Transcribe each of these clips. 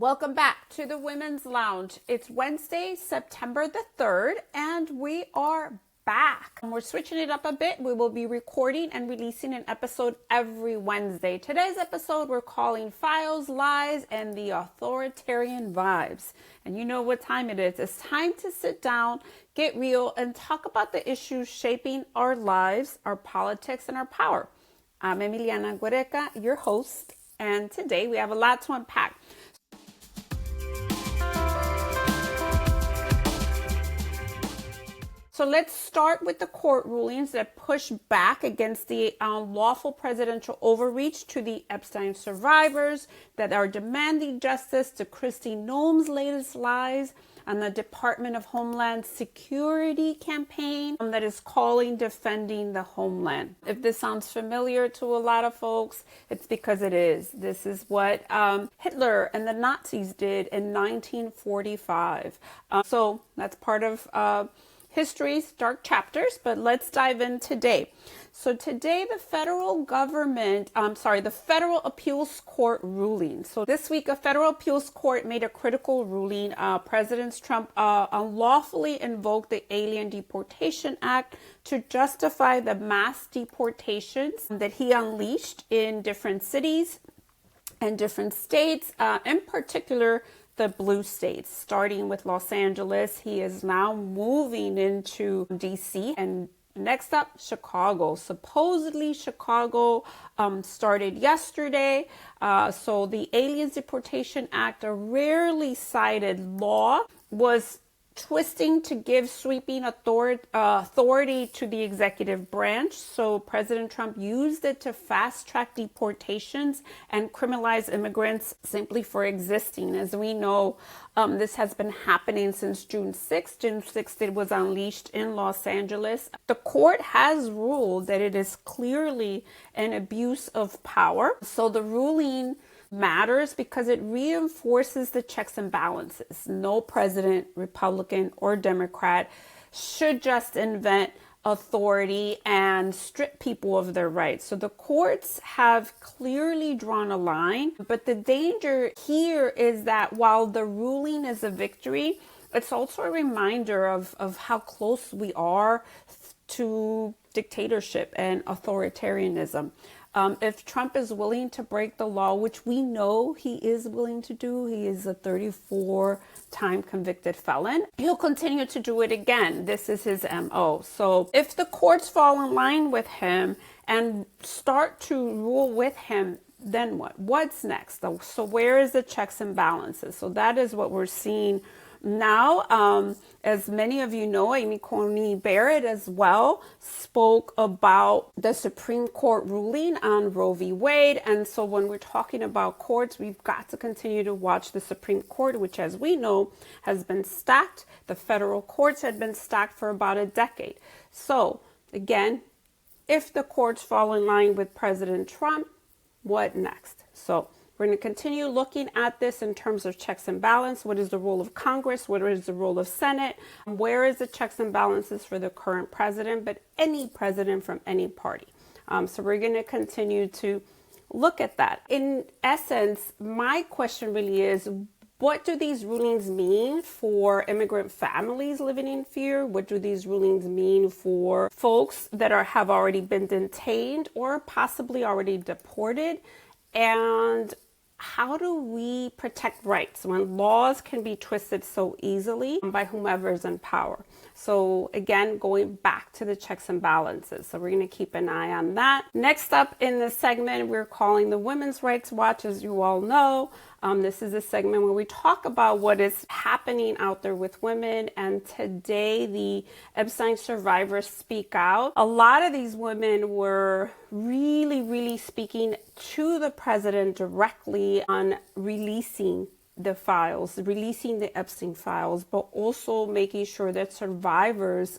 Welcome back to the Women's Lounge. It's Wednesday, September the 3rd, and we are back. We're switching it up a bit. We will be recording and releasing an episode every Wednesday. Today's episode we're calling Files, Lies, and the Authoritarian Vibes. And you know what time it is. It's time to sit down, get real, and talk about the issues shaping our lives, our politics, and our power. I'm Emiliana Guereca, your host, and today we have a lot to unpack. So let's start with the court rulings that push back against the unlawful presidential overreach to the Epstein survivors that are demanding justice to Kristi Noem's latest lies on the Department of Homeland Security campaign that is calling defending the homeland. If this sounds familiar to a lot of folks, it's because it is. This is what Hitler and the Nazis did in 1945. So that's part of history's dark chapters, but let's dive in today. So today, the federal appeals court ruling. So this week, a federal appeals court made a critical ruling. President Trump unlawfully invoked the Alien Deportation Act to justify the mass deportations that he unleashed in different cities and different states, in particular, the blue states, starting with Los Angeles. He is now moving into DC, and next up, Chicago. Supposedly, Chicago started yesterday. So the Aliens Deportation Act, a rarely cited law, was twisting to give sweeping authority to the executive branch. So President Trump used it to fast track deportations and criminalize immigrants simply for existing. As we know, this has been happening since June 6th. June 6th, it was unleashed in Los Angeles. The court has ruled that it is clearly an abuse of power. So the ruling matters because it reinforces the checks and balances. No president, Republican or Democrat, should just invent authority and strip people of their rights. So the courts have clearly drawn a line, but the danger here is that while the ruling is a victory, it's also a reminder of how close we are to dictatorship and authoritarianism. If Trump is willing to break the law, which we know he is willing to do, he is a 34-time convicted felon, he'll continue to do it again. This is his MO. So if the courts fall in line with him and start to rule with him, then what? What's next? So where is the checks and balances? So that is what we're seeing now. As many of you know, Amy Coney Barrett as well spoke about the Supreme Court ruling on Roe v. Wade. And so when we're talking about courts, we've got to continue to watch the Supreme Court, which, as we know, has been stacked. The federal courts had been stacked for about a decade. So again, if the courts fall in line with President Trump, what next? So we're going to continue looking at this in terms of checks and balance. What is the role of Congress? What is the role of Senate? Where is the checks and balances for the current president, but any president from any party? So we're going to continue to look at that. In essence, my question really is, what do these rulings mean for immigrant families living in fear? What do these rulings mean for folks that have already been detained or possibly already deported? And how do we protect rights when laws can be twisted so easily by whomever is in power? So again, going back to the checks and balances. So we're going to keep an eye on that. Next up in this segment, we're calling the Women's Rights Watch, as you all know. This is a segment where we talk about what is happening out there with women. And today, the Epstein survivors speak out. A lot of these women were really speaking to the president directly on releasing the files, releasing the Epstein files, but also making sure that survivors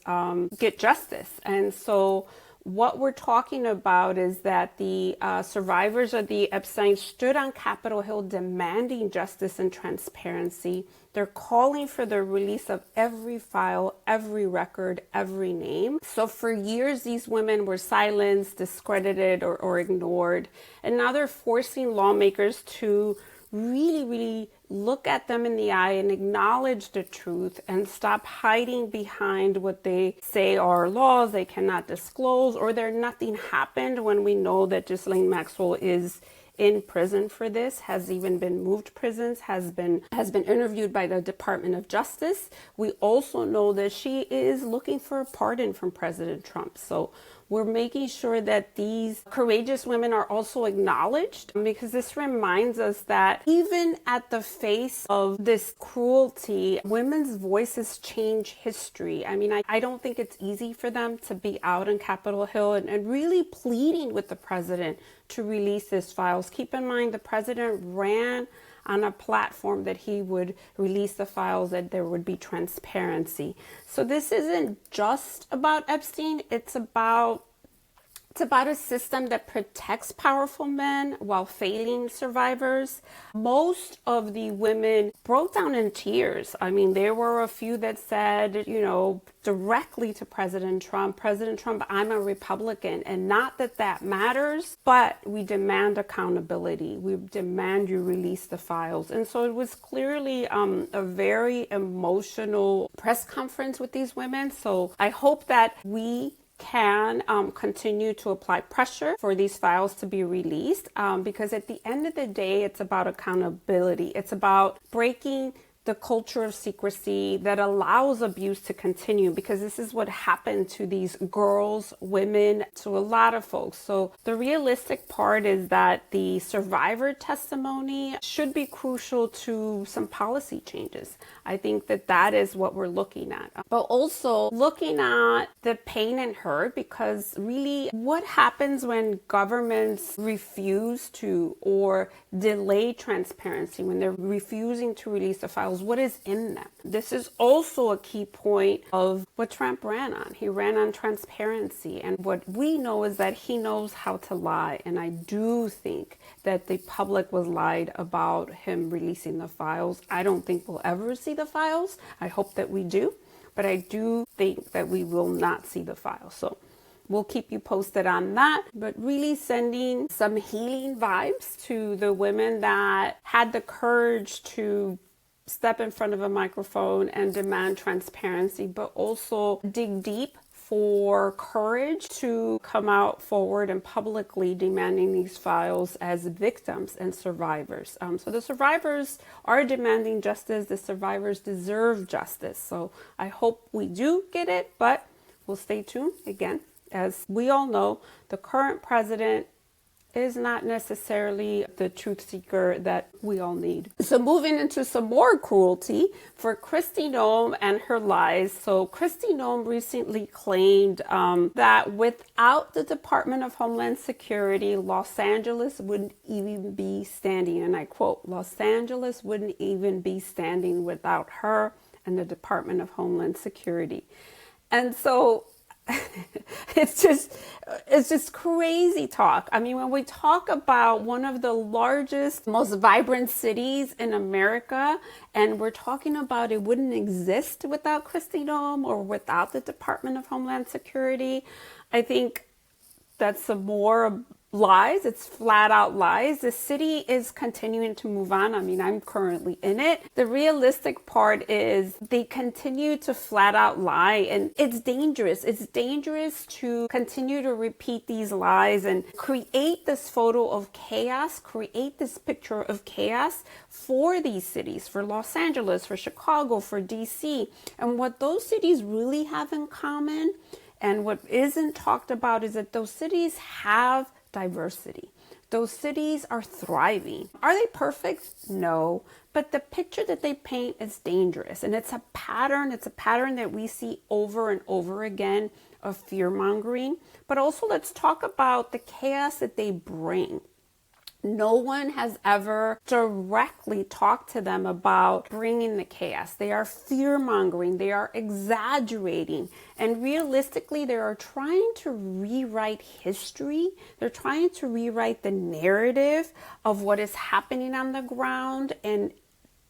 get justice. And so what we're talking about is that the survivors of the Epstein stood on Capitol Hill demanding justice and transparency. They're calling for the release of every file, every record, every name. So for years, these women were silenced, discredited, or ignored. And now they're forcing lawmakers to really, really look at them in the eye and acknowledge the truth and stop hiding behind what they say are laws they cannot disclose, or there nothing happened, when we know that Ghislaine Maxwell is in prison for this, has even been moved prisons, has been interviewed by the Department of Justice. We also know that she is looking for a pardon from President Trump. So we're making sure that these courageous women are also acknowledged, because this reminds us that even at the face of this cruelty, women's voices change history. I mean, I don't think it's easy for them to be out on Capitol Hill and really pleading with the president to release these files. Keep in mind, the president ran on a platform that he would release the files, that there would be transparency. So this isn't just about Epstein. It's about a system that protects powerful men while failing survivors. Most of the women broke down in tears. I mean, there were a few that said, directly to President Trump, I'm a Republican, and not that that matters, but we demand accountability. We demand you release the files. And so it was clearly a very emotional press conference with these women. So I hope that we can continue to apply pressure for these files to be released, because at the end of the day, it's about accountability. It's about breaking the culture of secrecy that allows abuse to continue, because this is what happened to these girls, women, to a lot of folks. So the realistic part is that the survivor testimony should be crucial to some policy changes. I think that that is what we're looking at, but also looking at the pain and hurt, because really what happens when governments refuse to or delay transparency, when they're refusing to release the files? What is in them? This is also a key point of what Trump ran on. He ran on transparency. And what we know is that he knows how to lie. And I do think that the public was lied about him releasing the files. I don't think we'll ever see the files. I hope that we do. But I do think that we will not see the files. So we'll keep you posted on that, but really sending some healing vibes to the women that had the courage to step in front of a microphone and demand transparency, but also dig deep for courage to come out forward and publicly demanding these files as victims and survivors. So the survivors are demanding justice. The survivors deserve justice. So I hope we do get it, but we'll stay tuned. Again, as we all know, the current president is not necessarily the truth seeker that we all need. So moving into some more cruelty for Kristi Noem and her lies. So Kristi Noem recently claimed that without the Department of Homeland Security, Los Angeles wouldn't even be standing. And I quote, "Los Angeles wouldn't even be standing without her and the Department of Homeland Security." And so it's just crazy talk. I mean, when we talk about one of the largest, most vibrant cities in America, and we're talking about it wouldn't exist without Kristi Noem or without the Department of Homeland Security, I think that's some more lies. It's flat out lies. The city is continuing to move on. I mean, I'm currently in it. The realistic part is they continue to flat out lie, and it's dangerous. It's dangerous to continue to repeat these lies and create this photo of chaos, create this picture of chaos for these cities, for Los Angeles, for Chicago, for DC. And what those cities really have in common, and what isn't talked about, is that those cities have diversity. Those cities are thriving. Are they perfect? No. But the picture that they paint is dangerous. And it's a pattern. It's a pattern that we see over and over again of fear-mongering. But also let's talk about the chaos that they bring. No one has ever directly talked to them about bringing the chaos. They are fear-mongering. They are exaggerating. And realistically, they are trying to rewrite history. They're trying to rewrite the narrative of what is happening on the ground. And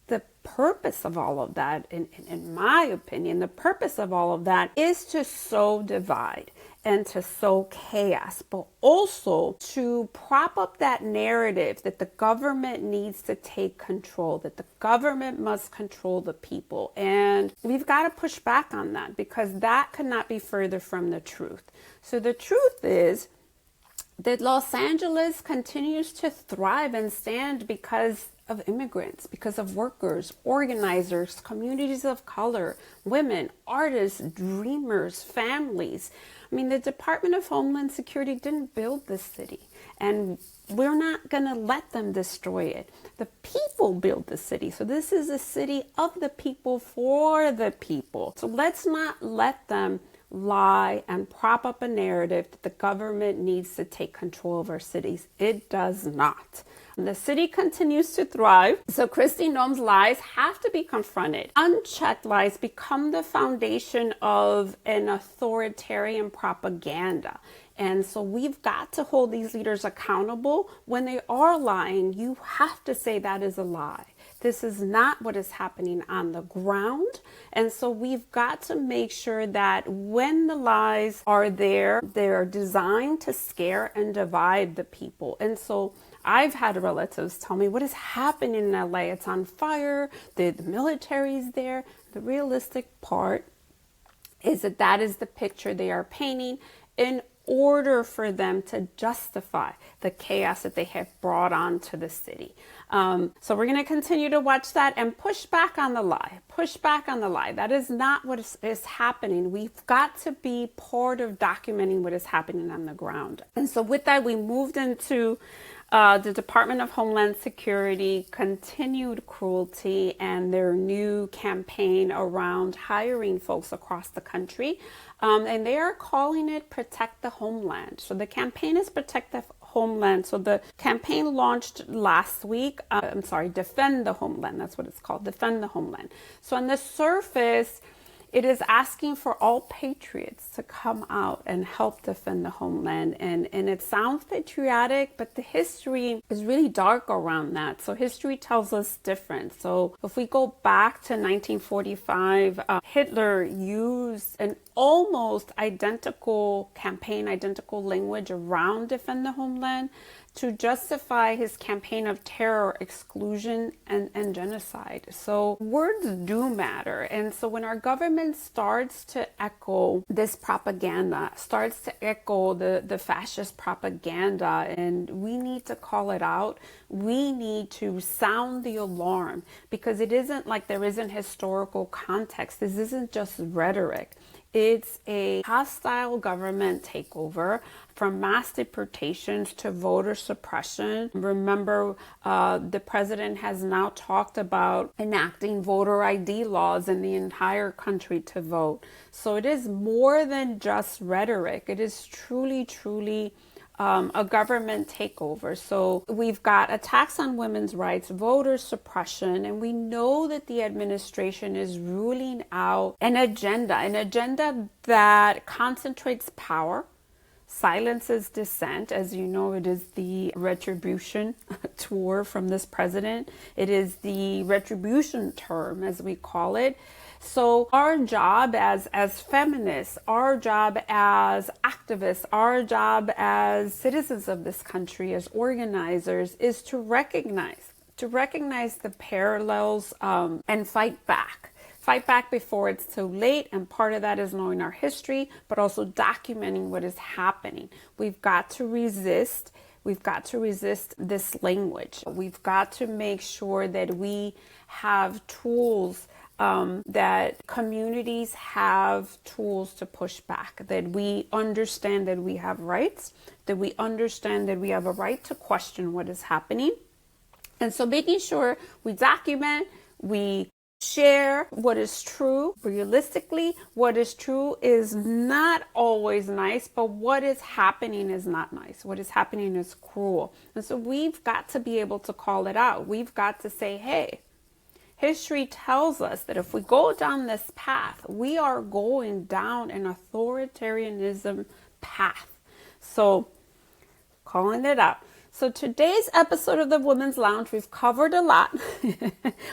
the purpose of all of that, in my opinion, the purpose of all of that is to sow divide. and to sow chaos, but also to prop up that narrative that the government needs to take control, that the government must control the people. And we've got to push back on that, because that could not be further from the truth. So the truth is that Los Angeles continues to thrive and stand because of immigrants, because of workers, organizers, communities of color, women, artists, dreamers, families. I mean, the Department of Homeland Security didn't build this city, and we're not going to let them destroy it. The people build the city. So this is a city of the people, for the people. So let's not let them lie and prop up a narrative that the government needs to take control of our cities. It does not. The city continues to thrive. So Kristi Noem's lies have to be confronted. Unchecked lies become the foundation of an authoritarian propaganda. And so we've got to hold these leaders accountable. When they are lying, you have to say that is a lie. This is not what is happening on the ground. And so we've got to make sure that when the lies are there, they're designed to scare and divide the people. And so I've had relatives tell me, what is happening in LA? It's on fire. The military's there. The realistic part is that that is the picture they are painting in order for them to justify the chaos that they have brought onto the city. So we're going to continue to watch that and push back on the lie. Push back on the lie. That is not what is happening. We've got to be part of documenting what is happening on the ground. And so with that, we moved into the Department of Homeland Security continued cruelty and their new campaign around hiring folks across the country. And they are calling it Protect the Homeland. So the campaign is Protect the Homeland. So the campaign launched last week. Defend the Homeland. That's what it's called. Defend the Homeland. So on the surface, it is asking for all patriots to come out and help defend the homeland. And it sounds patriotic, but the history is really dark around that. So history tells us different. So if we go back to 1945, Hitler used an almost identical campaign, identical language around defend the homeland to justify his campaign of terror, exclusion, and genocide. So words do matter. And so when our government starts to echo this propaganda, starts to echo the fascist propaganda, and we need to call it out, we need to sound the alarm, because it isn't like there isn't historical context. This isn't just rhetoric. It's a hostile government takeover, from mass deportations to voter suppression. Remember, the president has now talked about enacting voter ID laws in the entire country to vote. So it is more than just rhetoric. It is truly, truly a government takeover. So we've got attacks on women's rights, voter suppression, and we know that the administration is ruling out an agenda that concentrates power, silences dissent. As you know, it is the retribution tour from this president. It is the retribution term, as we call it. So our job as feminists, our job as activists, our job as citizens of this country, as organizers, is to recognize the parallels and fight back. Fight back before it's too late, and part of that is knowing our history, but also documenting what is happening. We've got to resist. We've got to resist this language. We've got to make sure that we have tools, that communities have tools to push back, that we understand that we have rights, that we understand that we have a right to question what is happening. And so making sure we document, we share what is true. Realistically, what is true is not always nice, but what is happening is not nice. What is happening is cruel. And so we've got to be able to call it out. We've got to say, hey, history tells us that if we go down this path, we are going down an authoritarianism path. So calling it out. So today's episode of the Women's Lounge, we've covered a lot.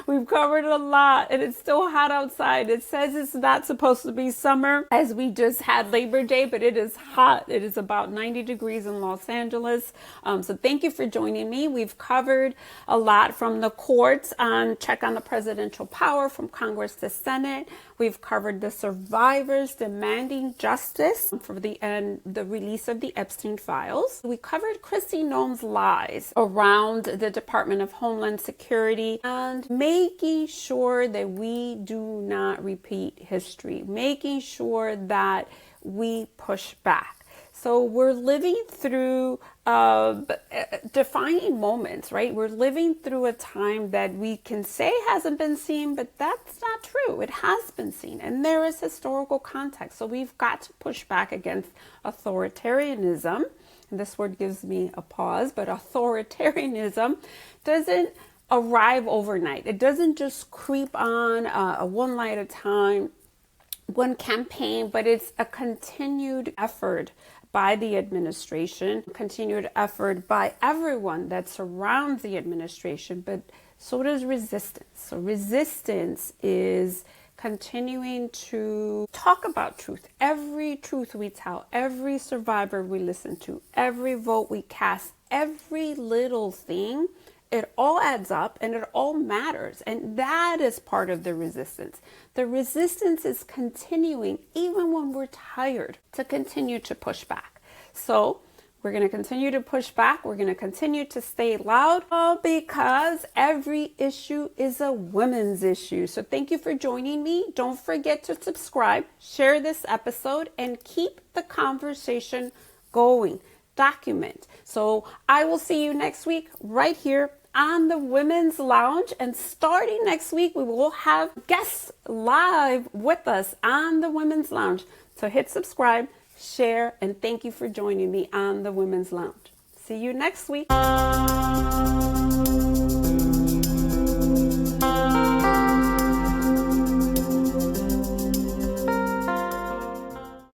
We've covered a lot, and it's still hot outside. It says it's not supposed to be summer, as we just had Labor Day, but it is hot. It is about 90 degrees in Los Angeles. So thank you for joining me. We've covered a lot from the courts on check on the presidential power from Congress to Senate. We've covered the survivors demanding justice for the release of the Epstein files. We covered Kristi Noem's lies around the Department of Homeland Security and making sure that we do not repeat history, making sure that we push back. So we're living through defining moments, right? We're living through a time that we can say hasn't been seen, but that's not true. It has been seen, and there is historical context. So we've got to push back against authoritarianism. And this word gives me a pause, but authoritarianism doesn't arrive overnight. It doesn't just creep on one lie at a time, one campaign, but it's a continued effort by the administration, continued effort by everyone that surrounds the administration, but so does resistance. So resistance is continuing to talk about truth. Every truth we tell, every survivor we listen to, every vote we cast, every little thing, it all adds up and it all matters. And that is part of the resistance. The resistance is continuing even when we're tired to continue to push back. So we're going to continue to push back. We're going to continue to stay loud because every issue is a women's issue. So thank you for joining me. Don't forget to subscribe, share this episode, and keep the conversation going. Document. So I will see you next week right here on the Women's Lounge. And starting next week, we will have guests live with us on the Women's Lounge. So hit subscribe, share, and thank you for joining me on the Women's Lounge. See you next week.